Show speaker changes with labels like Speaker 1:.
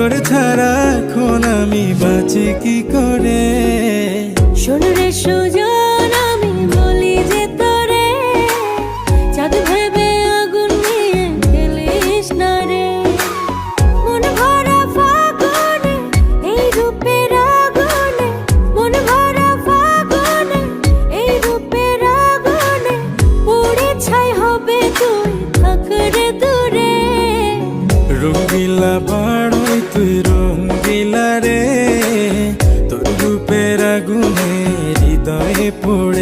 Speaker 1: তোর ছাড়া এখন আমি বাঁচি কি করে।
Speaker 2: শোন রে সুজন, আমি বলি যে তোরে, চাঁদ ভেবে আগুন নিয়ে খেলিস না রে। মন ভরা ফাগুনে এই রূপের আগুনে, মন ভরা ফাগুনে এই রূপের আগুনে, পুড়ে ছাই হবে তুই থাক রে দূরে।
Speaker 1: রঙ্গিলা বাড়ই তুই রঙ্গিলা রে, তোর রূপের আগুনে হৃদয়ে পড়ে।